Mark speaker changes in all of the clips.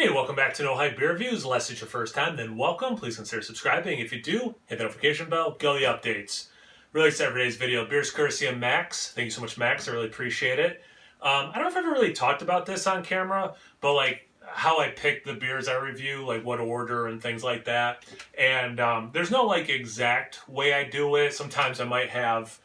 Speaker 1: Hey, welcome back to No Hype Beer Reviews. Unless it's your first time, then welcome. Please consider subscribing. If you do, hit the notification bell, get all the updates. Really excited for today's video. Beer's courtesy of Maxx. Thank you so much, Maxx. I really appreciate it. I don't know if I've ever really talked about this on camera, but like how I pick the beers I review, like what order and things like that. And there's no like exact way I do it. Sometimes I might have,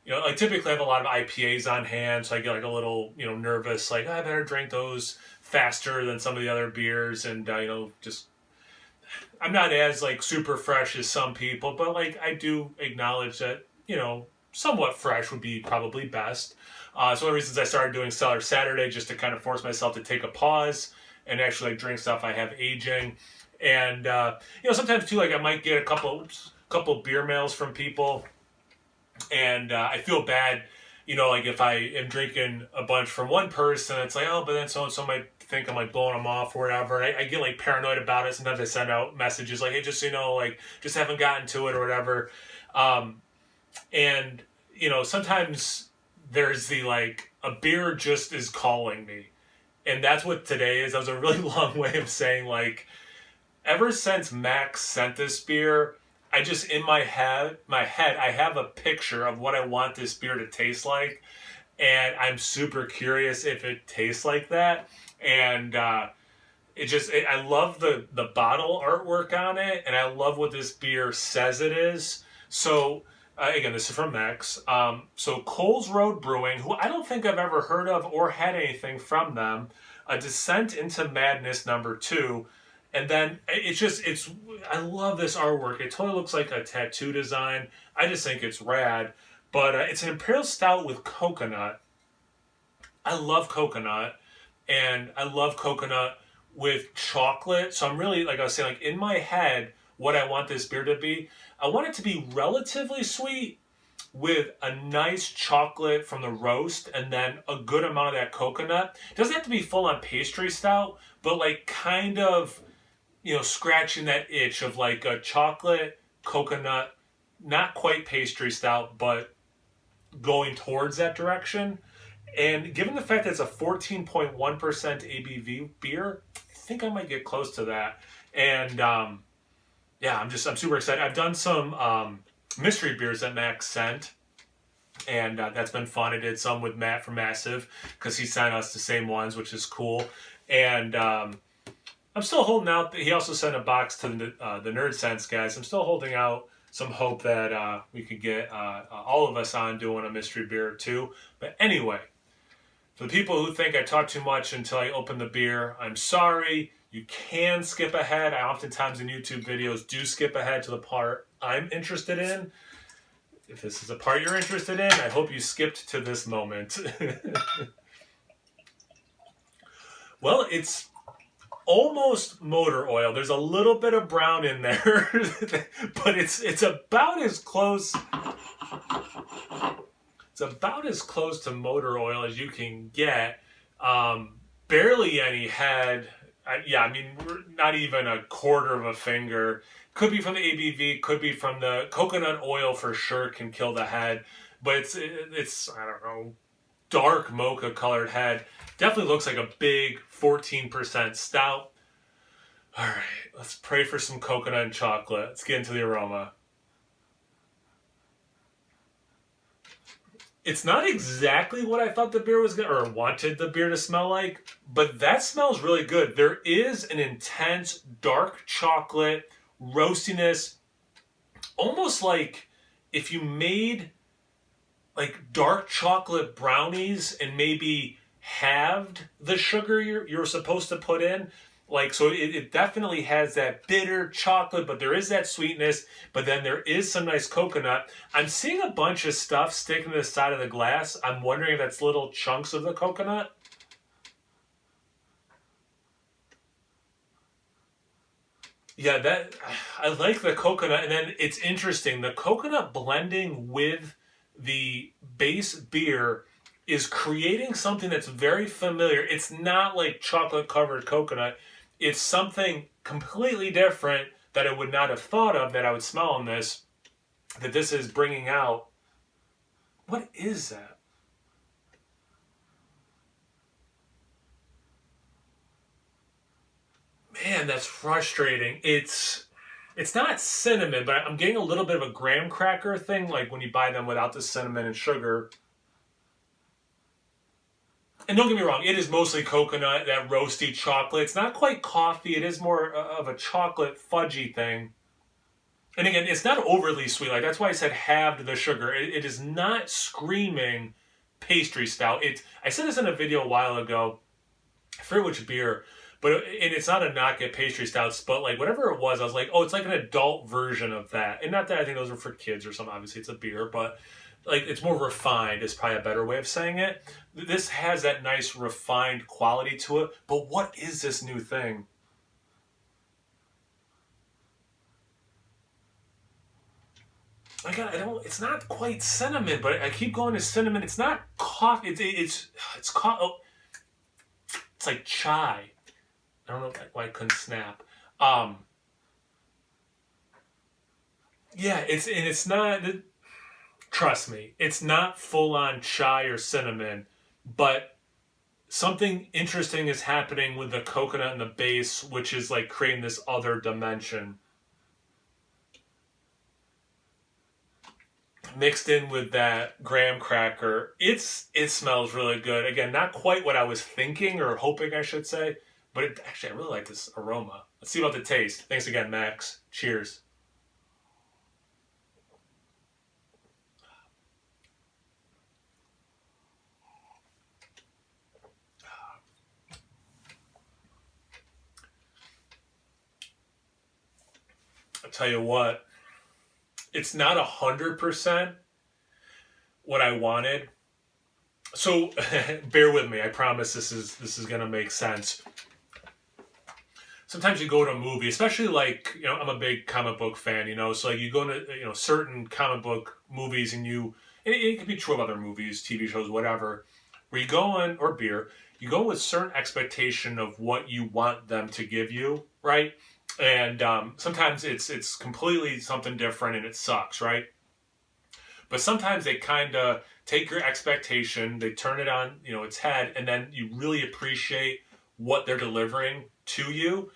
Speaker 1: like typically I have a lot of IPAs on hand, so I get like a little, nervous, like, I better drink those faster than some of the other beers, and just I'm not as like super fresh as some people, but like I do acknowledge that somewhat fresh would be probably best. So one of the reasons I started doing Cellar Saturday, just to kind of force myself to take a pause and actually like drink stuff I have aging, and sometimes too, like I might get a couple beer mails from people, and I feel bad. Like if I am drinking a bunch from one person, it's like, oh, but then so-and-so might think I'm like blowing them off or whatever. I get like paranoid about it. Sometimes I send out messages like, hey, just so you know, like just haven't gotten to it or whatever. And sometimes there's the like a beer just is calling me. And that's what today is. That was a really long way of saying like ever since Maxx sent this beer, I just in my head, I have a picture of what I want this beer to taste like, and I'm super curious if it tastes like that. And I love the bottle artwork on it, and I love what this beer says it is. So again, this is from Maxx. So Coles Road Brewing, who I don't think I've ever heard of or had anything from them. A Descent into Madness #2. And then I love this artwork. It totally looks like a tattoo design. I just think it's rad. But it's an Imperial Stout with coconut. I love coconut. And I love coconut with chocolate. So I'm really, like I was saying, like in my head, what I want this beer to be, I want it to be relatively sweet with a nice chocolate from the roast and then a good amount of that coconut. It doesn't have to be full on pastry stout, but like kind of scratching that itch of like a chocolate, coconut, not quite pastry stout, but going towards that direction. And given the fact that it's a 14.1% ABV beer, I think I might get close to that. And I'm super excited. I've done some mystery beers that Maxx sent, and that's been fun. I did some with Matt from Massive because he sent us the same ones, which is cool. And I'm still holding out. He also sent a box to the Nerd Sense guys. I'm still holding out some hope that we could get all of us on doing a mystery beer or two. But anyway, for the people who think I talk too much until I open the beer, I'm sorry. You can skip ahead. I oftentimes in YouTube videos do skip ahead to the part I'm interested in. If this is a part you're interested in, I hope you skipped to this moment. Well, it's almost motor oil. There's a little bit of brown in there, but it's about as close. It's about as close to motor oil as you can get. Barely any head. We're not even a quarter of a finger. Could be from the ABV. Could be from the coconut oil for sure. Can kill the head, but it's I don't know, dark mocha colored head. Definitely looks like a big 14% stout. All right, let's pray for some coconut and chocolate. Let's get into the aroma. It's not exactly what I thought the beer was or wanted the beer to smell like, but that smells really good. There is an intense dark chocolate roastiness, almost like if you made like dark chocolate brownies and maybe halved the sugar you're supposed to put in. Like, so it definitely has that bitter chocolate, but there is that sweetness, but then there is some nice coconut. I'm seeing a bunch of stuff sticking to the side of the glass. I'm wondering if that's little chunks of the coconut. Yeah, I like the coconut, and then it's interesting. The coconut blending with the base beer is creating something that's very familiar. It's not like chocolate covered coconut. It's something completely different that I would not have thought of that I would smell in this, that this is bringing out. What is that? again, that's frustrating. It's not cinnamon, but I'm getting a little bit of a graham cracker thing, like when you buy them without the cinnamon and sugar. And don't get me wrong, it is mostly coconut, that roasty chocolate. It's not quite coffee. It is more of a chocolate fudgy thing. And again, it's not overly sweet. Like that's why I said halved the sugar. It is not screaming pastry stout. I said this in a video a while ago. I forget which beer, but it's not a knock at pastry stouts. But like whatever it was, I was like, oh, it's like an adult version of that. And not that I think those are for kids or something. Obviously, it's a beer, but like it's more refined is probably a better way of saying it. This has that nice refined quality to it. But what is this new thing? I don't. It's not quite cinnamon, but I keep going to cinnamon. It's not coffee. It's oh, it's like chai. I don't know why I couldn't snap. Yeah, it's not. Trust me, it's not full on chai or cinnamon, but something interesting is happening with the coconut and the base, which is like creating this other dimension. Mixed in with that graham cracker, it smells really good. Again, not quite what I was thinking or hoping I should say, but actually I really like this aroma. Let's see about the taste. Thanks again, Max. Cheers. I'll tell you what, it's not 100% what I wanted. So bear with me. I promise this is gonna make sense. Sometimes you go to a movie, especially like, I'm a big comic book fan, so like you go to, certain comic book movies and it can be true of other movies, TV shows, whatever, where you go in, or beer, you go with certain expectation of what you want them to give you, right? And sometimes it's completely something different and it sucks, right? But sometimes they kind of take your expectation, they turn it on, its head, and then you really appreciate what they're delivering to you.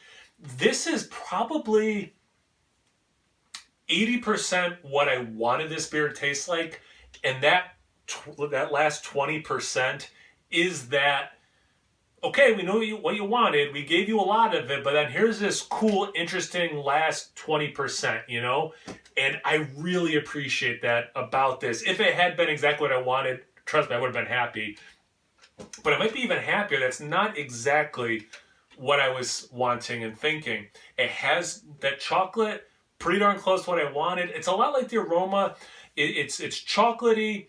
Speaker 1: This is probably 80% what I wanted this beer to taste like, and that last 20% is that, okay, we know what you wanted, we gave you a lot of it, but then here's this cool, interesting last 20%, And I really appreciate that about this. If it had been exactly what I wanted, trust me, I would have been happy. But I might be even happier. That's not exactly what I was wanting and thinking. It has that chocolate, pretty darn close to what I wanted. It's a lot like the aroma. It's chocolatey,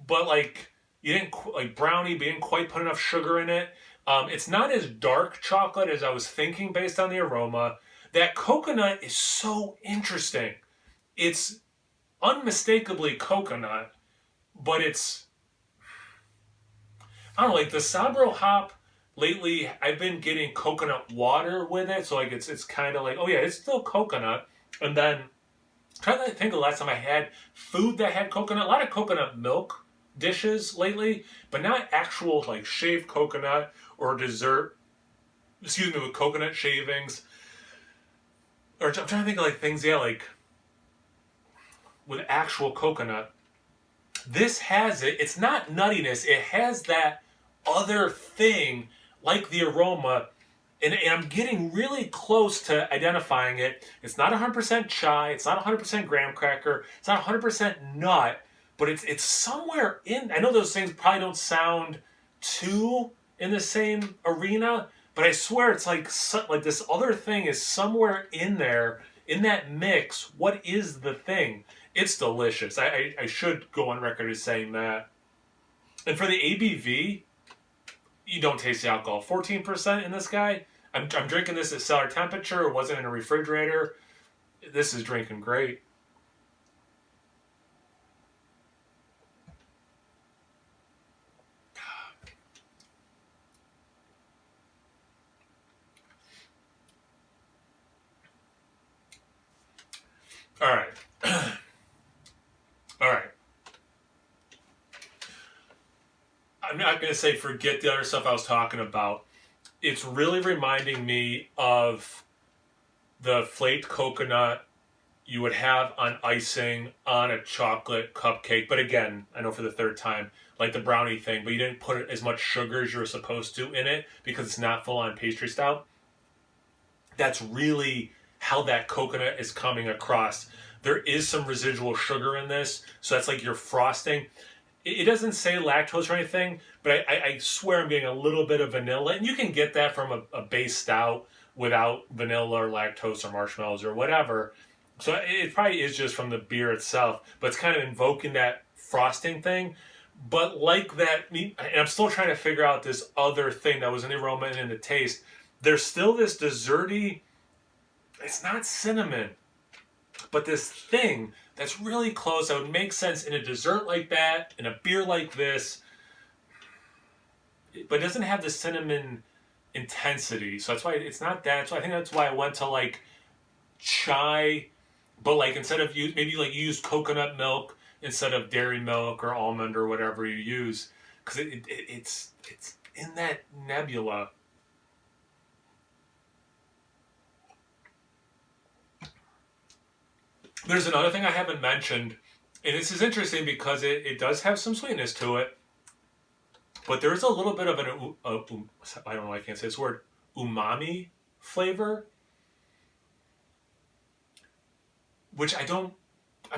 Speaker 1: but like you didn't like brownie, but you didn't quite put enough sugar in it. It's not as dark chocolate as I was thinking based on the aroma. That coconut is so interesting. It's unmistakably coconut, but I don't know, like the Sabro hop lately, I've been getting coconut water with it, so like it's kind of like, oh yeah, it's still coconut. And then, trying to think of the last time I had food that had coconut, a lot of coconut milk dishes lately, but not actual like shaved coconut or dessert, with coconut shavings. Or I'm trying to think of like things, yeah, like with actual coconut. This has it. It's not nuttiness. It has that other thing, like the aroma, and I'm getting really close to identifying it. It's not 100% chai. It's not 100% graham cracker. It's not 100% nut, but it's somewhere in. I know those things probably don't sound too in the same arena, but I swear it's like this other thing is somewhere in there, in that mix. What is the thing? It's delicious. I should go on record as saying that. And for the ABV, you don't taste the alcohol. 14% in this guy. I'm drinking this at cellar temperature. It wasn't in a refrigerator. This is drinking great. All right. All right. I'm not going to say forget the other stuff I was talking about. It's really reminding me of the flaked coconut you would have on icing on a chocolate cupcake. But again, I know for the third time, like the brownie thing, but you didn't put as much sugar as you were supposed to in it because it's not full on pastry stout. That's really how that coconut is coming across. There is some residual sugar in this, so that's like your frosting. It doesn't say lactose or anything, but I swear I'm getting a little bit of vanilla, and you can get that from a base stout without vanilla or lactose or marshmallows or whatever. So it probably is just from the beer itself, but it's kind of invoking that frosting thing. But like that, and I'm still trying to figure out this other thing that was in the aroma and in the taste. There's still this desserty, it's not cinnamon, but this thing that's really close that would make sense in a dessert like that, in a beer like this, but it doesn't have the cinnamon intensity. So that's why it's not that. So I think that's why I went to like chai, but like instead of maybe like you use coconut milk instead of dairy milk or almond or whatever you use, because it's in that nebula. There's another thing I haven't mentioned, and this is interesting because it does have some sweetness to it, but there is a little bit of I don't know, I can't say this word, umami flavor, which I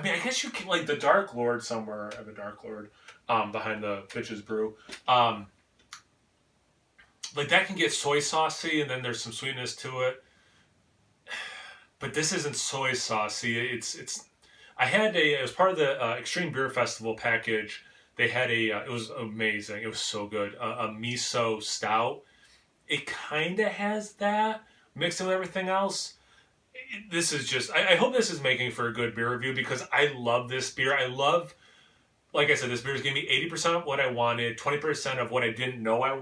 Speaker 1: mean, I guess you can, like the Dark Lord somewhere, I have a Dark Lord behind the Bitches Brew. Like that can get soy saucy, and then there's some sweetness to it. But this isn't soy saucy. It's. I had it was part of the Extreme Beer Festival package. They had it was amazing. It was so good. A miso stout. It kind of has that mixed with everything else. This is just. I hope this is making for a good beer review because I love this beer. I love, like I said, this beer is giving me 80% of what I wanted, 20% of what I didn't know I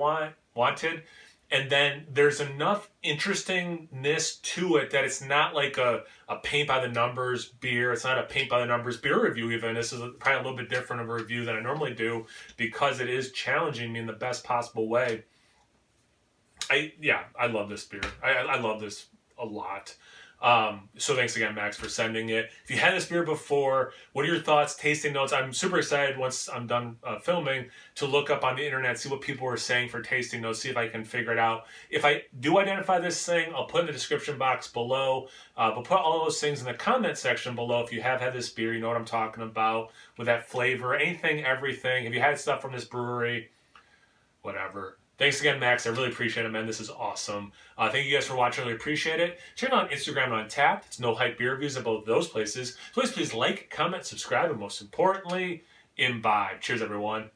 Speaker 1: wanted. And then there's enough interestingness to it that it's not like a paint by the numbers beer. It's not a paint by the numbers beer review even. This is probably a little bit different of a review than I normally do because it is challenging me in the best possible way. I love this beer. I love this a lot. So thanks again, Maxx, for sending it. If you had this beer before, what are your thoughts, tasting notes? I'm super excited once I'm done filming to look up on the internet, see what people were saying for tasting notes, see if I can figure it out. If I do identify this thing, I'll put in the description box below. But put all those things in the comment section below. If you have had this beer, you know what I'm talking about with that flavor, anything, everything. If you had stuff from this brewery, whatever. Thanks again, Maxx. I really appreciate it, man. This is awesome. Thank you guys for watching. I really appreciate it. Check out on Instagram and on Tap. It's No Hype Beer Reviews at both those places. Please like, comment, subscribe, and most importantly, imbibe. Cheers, everyone.